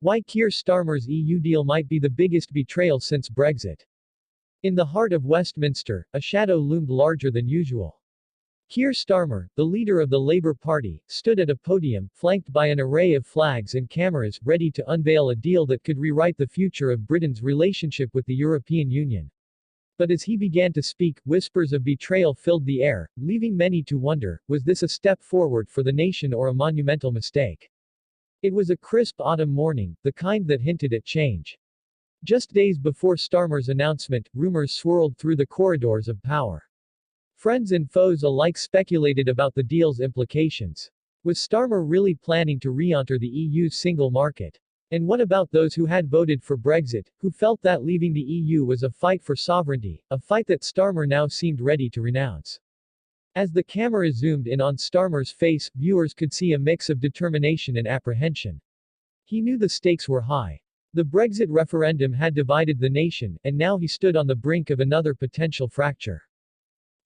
Why Keir Starmer's EU deal might be the biggest betrayal since Brexit. In the heart of Westminster, a shadow loomed larger than usual. Keir Starmer, the leader of the Labour Party, stood at a podium, flanked by an array of flags and cameras, ready to unveil a deal that could rewrite the future of Britain's relationship with the European Union. But as he began to speak, whispers of betrayal filled the air, leaving many to wonder, was this a step forward for the nation or a monumental mistake? It was a crisp autumn morning, the kind that hinted at change. Just days before Starmer's announcement, rumors swirled through the corridors of power. Friends and foes alike speculated about the deal's implications. Was Starmer really planning to re-enter the EU's single market? And what about those who had voted for Brexit, who felt that leaving the EU was a fight for sovereignty, a fight that Starmer now seemed ready to renounce? As the camera zoomed in on Starmer's face, viewers could see a mix of determination and apprehension. He knew the stakes were high. The Brexit referendum had divided the nation, and now he stood on the brink of another potential fracture.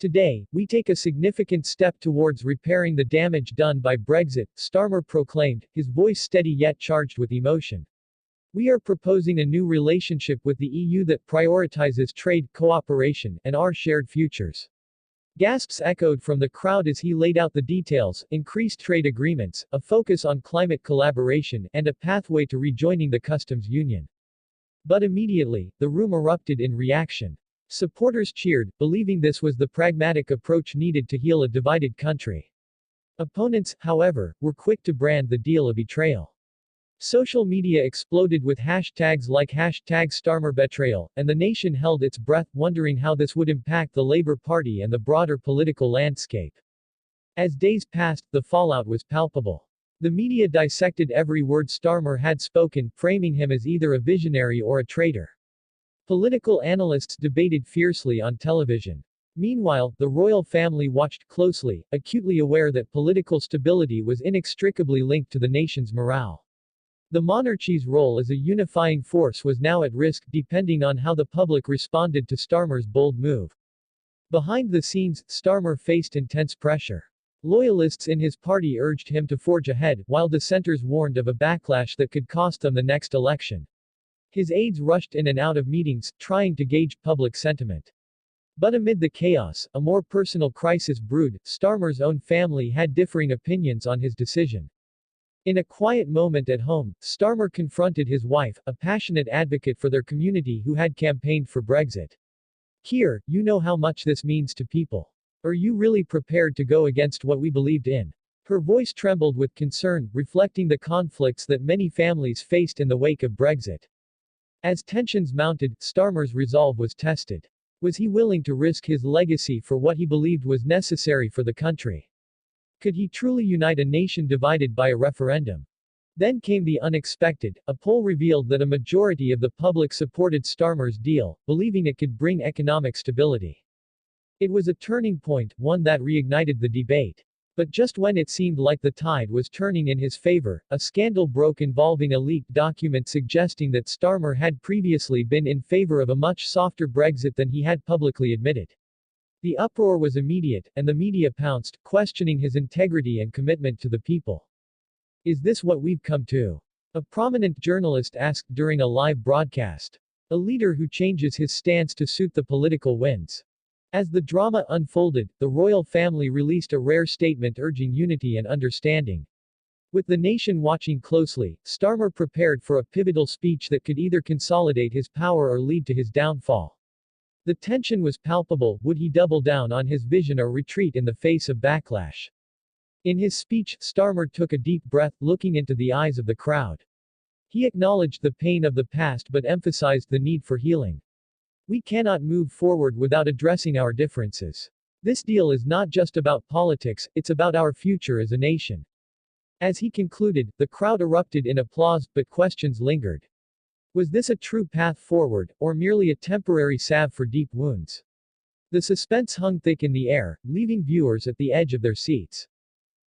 Today, we take a significant step towards repairing the damage done by Brexit, Starmer proclaimed, his voice steady yet charged with emotion. We are proposing a new relationship with the EU that prioritizes trade, cooperation, and our shared futures. Gasps echoed from the crowd as he laid out the details: increased trade agreements, a focus on climate collaboration, and a pathway to rejoining the customs union. But immediately, the room erupted in reaction. Supporters cheered, believing this was the pragmatic approach needed to heal a divided country. Opponents, however, were quick to brand the deal a betrayal. Social media exploded with hashtags like #StarmerBetrayal, and the nation held its breath, wondering how this would impact the Labour Party and the broader political landscape. As days passed, the fallout was palpable. The media dissected every word Starmer had spoken, framing him as either a visionary or a traitor. Political analysts debated fiercely on television. Meanwhile, the royal family watched closely, acutely aware that political stability was inextricably linked to the nation's morale. The monarchy's role as a unifying force was now at risk, depending on how the public responded to Starmer's bold move. Behind the scenes, Starmer faced intense pressure. Loyalists in his party urged him to forge ahead, while dissenters warned of a backlash that could cost them the next election. His aides rushed in and out of meetings, trying to gauge public sentiment. But amid the chaos, a more personal crisis brewed. Starmer's own family had differing opinions on his decision. In a quiet moment at home, Starmer confronted his wife, a passionate advocate for their community who had campaigned for Brexit. "Keir, you know how much this means to people. Are you really prepared to go against what we believed in?" Her voice trembled with concern, reflecting the conflicts that many families faced in the wake of Brexit. As tensions mounted, Starmer's resolve was tested. Was he willing to risk his legacy for what he believed was necessary for the country? Could he truly unite a nation divided by a referendum? Then came the unexpected. A poll revealed that a majority of the public supported Starmer's deal, believing it could bring economic stability. It was a turning point, one that reignited the debate. But just when it seemed like the tide was turning in his favor, a scandal broke involving a leaked document suggesting that Starmer had previously been in favor of a much softer Brexit than he had publicly admitted. The uproar was immediate, and the media pounced, questioning his integrity and commitment to the people. "Is this what we've come to?" a prominent journalist asked during a live broadcast. A leader who changes his stance to suit the political winds. As the drama unfolded, the royal family released a rare statement urging unity and understanding. With the nation watching closely, Starmer prepared for a pivotal speech that could either consolidate his power or lead to his downfall. The tension was palpable. Would he double down on his vision or retreat in the face of backlash? In his speech, Starmer took a deep breath, looking into the eyes of the crowd. He acknowledged the pain of the past but emphasized the need for healing. "We cannot move forward without addressing our differences. This deal is not just about politics, it's about our future as a nation." As he concluded, the crowd erupted in applause, but questions lingered. Was this a true path forward, or merely a temporary salve for deep wounds? The suspense hung thick in the air, leaving viewers at the edge of their seats.